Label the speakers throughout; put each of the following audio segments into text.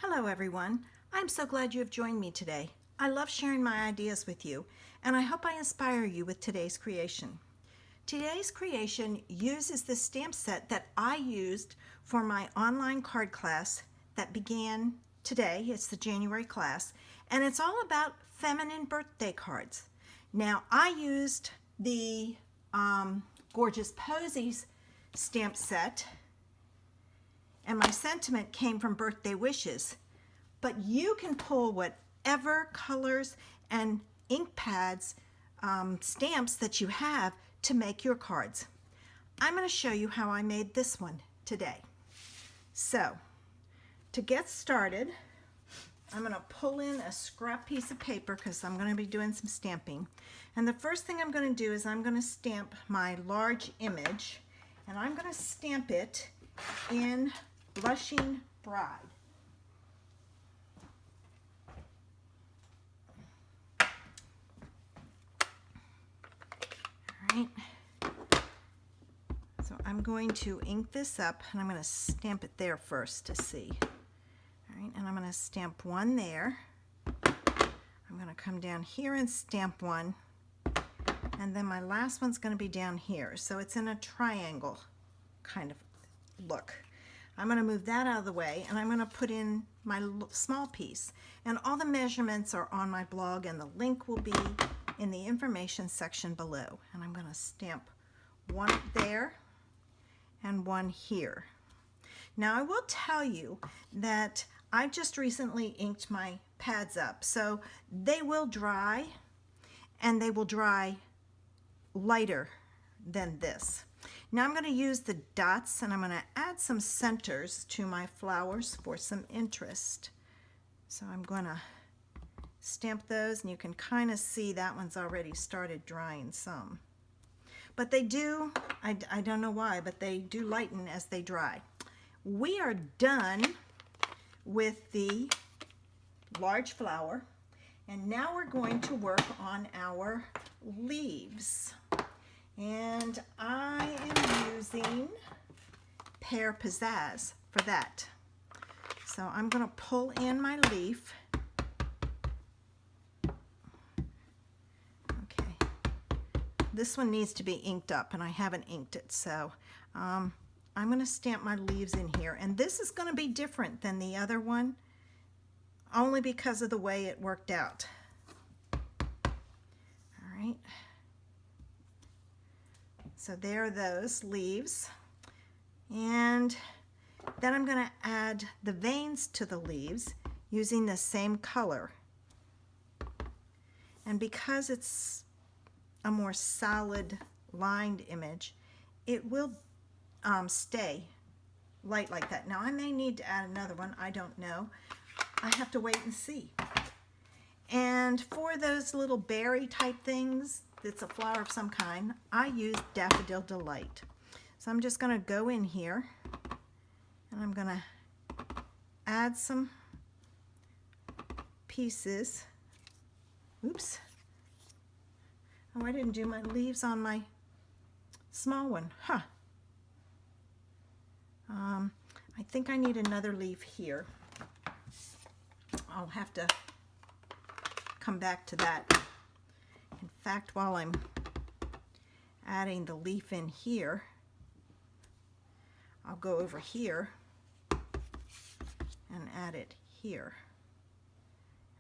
Speaker 1: Hello everyone. I'm so glad you have joined me today. I love sharing my ideas with you, and I hope I inspire you with today's creation. Today's creation uses the stamp set that I used for my online card class that began today. It's the January class, and it's all about feminine birthday cards. Now, I used the Gorgeous Posies stamp set, and my sentiment came from birthday wishes. But you can pull whatever colors and ink pads, stamps that you have to make your cards. I'm going to show you how I made this one today. So, to get started, I'm going to pull in a scrap piece of paper because I'm going to be doing some stamping. And the first thing I'm going to do is I'm going to stamp my large image, and I'm going to stamp it in Blushing Bride. All right. So I'm going to ink this up, and I'm going to stamp it there first to see. All right, and I'm going to stamp one there. I'm going to come down here and stamp one, and then my last one's going to be down here. So it's in a triangle kind of look. I'm going to move that out of the way, and I'm going to put in my small piece. And all the measurements are on my blog, and the link will be in the information section below. And I'm going to stamp one up there and one here. Now, I will tell you that I just recently inked my pads up, so they will dry, and they will dry lighter than this. Now I'm going to use the dots, and I'm going to add some centers to my flowers for some interest. So I'm going to stamp those, and you can kind of see that one's already started drying some. But they do, I don't know why, but they do lighten as they dry. We are done with the large flower, and now we're going to work on our leaves. And I am using Pear Pizzazz for that. So I'm going to pull in my leaf. Okay. This one needs to be inked up, and I haven't inked it. So I'm going to stamp my leaves in here. And this is going to be different than the other one, only because of the way it worked out. All right. So there are those leaves, and then I'm going to add the veins to the leaves using the same color. And because it's a more solid lined image, it will stay light like that. Now I may need to add another one, I don't know. I have to wait and see. And for those little berry type things, it's a flower of some kind, I use Daffodil Delight. So I'm just going to go in here, and I'm going to add some pieces. Oops. Oh, I didn't do my leaves on my small one. Huh. I think I need another leaf here. I'll have to come back to that. In fact, while I'm adding the leaf in here, I'll go over here and add it here.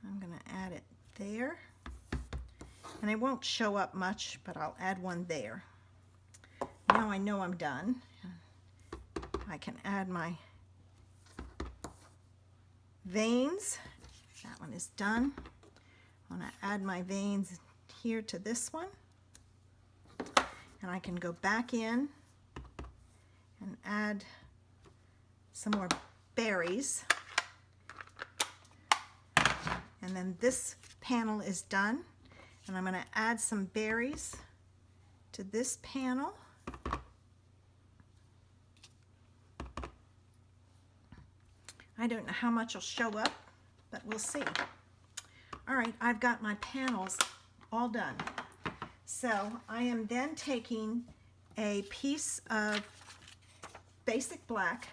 Speaker 1: I'm going to add it there, and it won't show up much, but I'll add one there. Now I know I'm done. I can add my veins. That one is done. I'm going to add my veins here to this one, and I can go back in and add some more berries, and then this panel is done, and I'm going to add some berries to this panel. I don't know how much will show up, but we'll see. All right, I've got my panels all done. So I am then taking a piece of basic black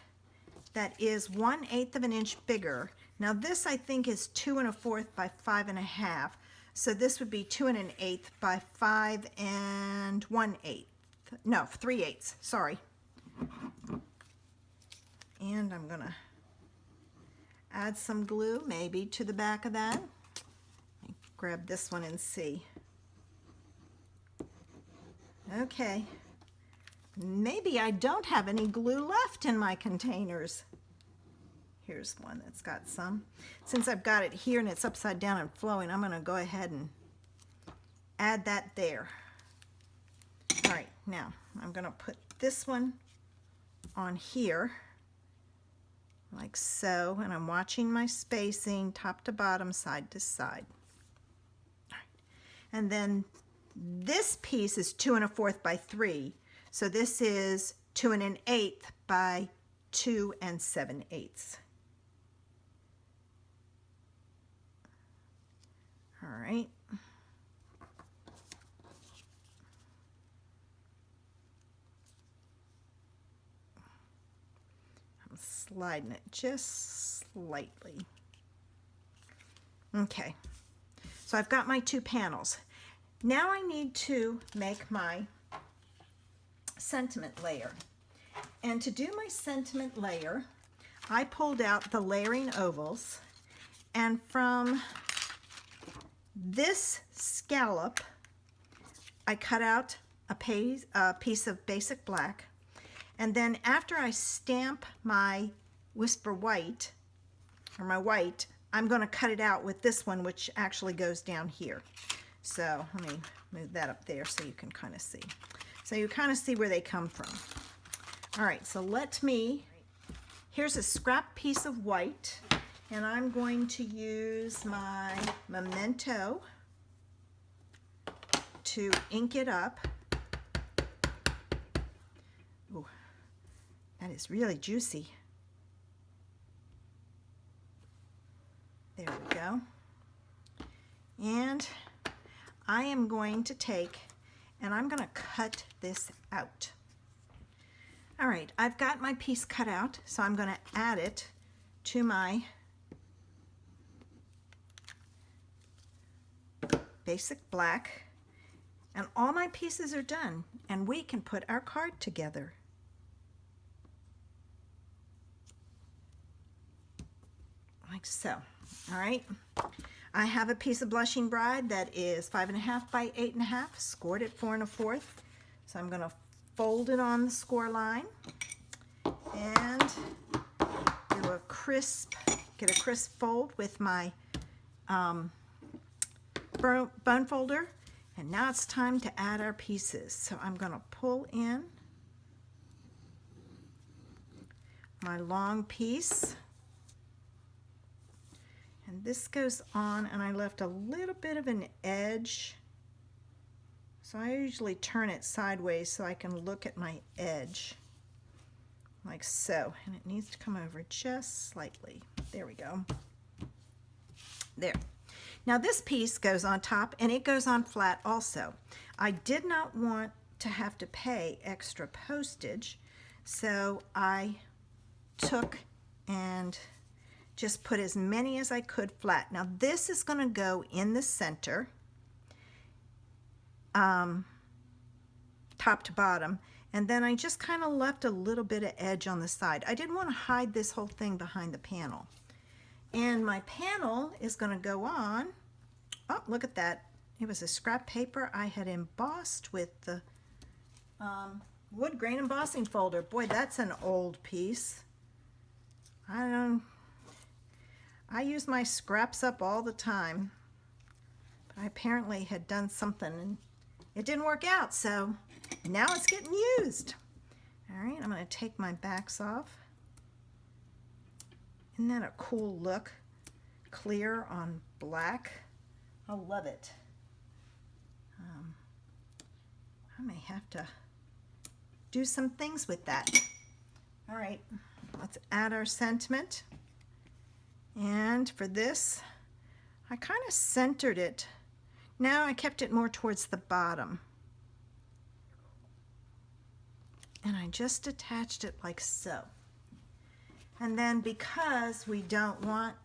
Speaker 1: that is 1/8 of an inch bigger Now this I think is 2 1/4 by 5 1/2. So this would be 2 1/8 by 5 1/8. No, 3/8, sorry. And I'm gonna add some glue maybe to the back of that. Let me grab this one and see. Okay, maybe I don't have any glue left in my containers. Here's one that's got some. Since I've got it here and it's upside down and flowing, I'm gonna go ahead and add that there. All right, now I'm gonna put this one on here like so, and I'm watching my spacing top to bottom, side to side. All right. And then this piece is 2 1/4 by 3, so this is 2 1/8 by 2 7/8. All right. I'm sliding it just slightly. Okay, so I've got my 2 panels. Now I need to make my sentiment layer. And to do my sentiment layer, I pulled out the layering ovals, and from this scallop, I cut out a piece of basic black, and then after I stamp my Whisper White, or my white, I'm going to cut it out with this one, which actually goes down here. So let me move that up there so you can kind of see. So you kind of see where they come from. All right, so here's a scrap piece of white, and I'm going to use my Memento to ink it up. Ooh, that is really juicy. There we go. And I am going to take, and I'm going to cut this out. All right, I've got my piece cut out, so I'm going to add it to my basic black, and all my pieces are done, and we can put our card together. Like so. All right, I have a piece of Blushing Bride that is 5 1/2 by 8 1/2, scored at 4 1/4. So I'm going to fold it on the score line and get a crisp fold with my bone folder. And now it's time to add our pieces. So I'm going to pull in my long piece. And this goes on, and I left a little bit of an edge. So I usually turn it sideways so I can look at my edge, like so. And it needs to come over just slightly. There we go. There. Now this piece goes on top, and it goes on flat also. I did not want to have to pay extra postage, so I took and just put as many as I could flat. Now this is going to go in the center, top to bottom, and then I just kind of left a little bit of edge on the side. I didn't want to hide this whole thing behind the panel. And my panel is going to go on. Oh, look at that. It was a scrap paper I had embossed with the wood grain embossing folder. Boy, that's an old piece. I use my scraps up all the time, but I apparently had done something and it didn't work out, so now it's getting used. All right, I'm going to take my backs off. Isn't that a cool look? Clear on black. I love it. I may have to do some things with that. All right, let's add our sentiment. And for this, I kind of centered it. Now I kept it more towards the bottom. And I just attached it like so. And then because we don't want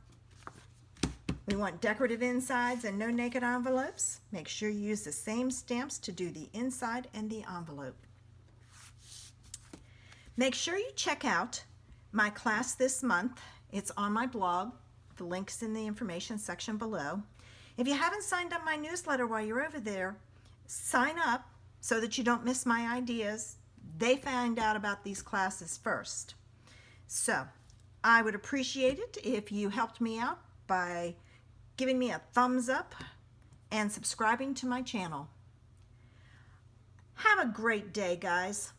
Speaker 1: We want decorative insides and no naked envelopes. Make sure you use the same stamps to do the inside and the envelope. Make sure you check out my class this month. It's on my blog. The link's in the information section below. If you haven't signed up my newsletter while you're over there, sign up so that you don't miss my ideas. They find out about these classes first. So I would appreciate it if you helped me out by giving me a thumbs up and subscribing to my channel. Have a great day, guys.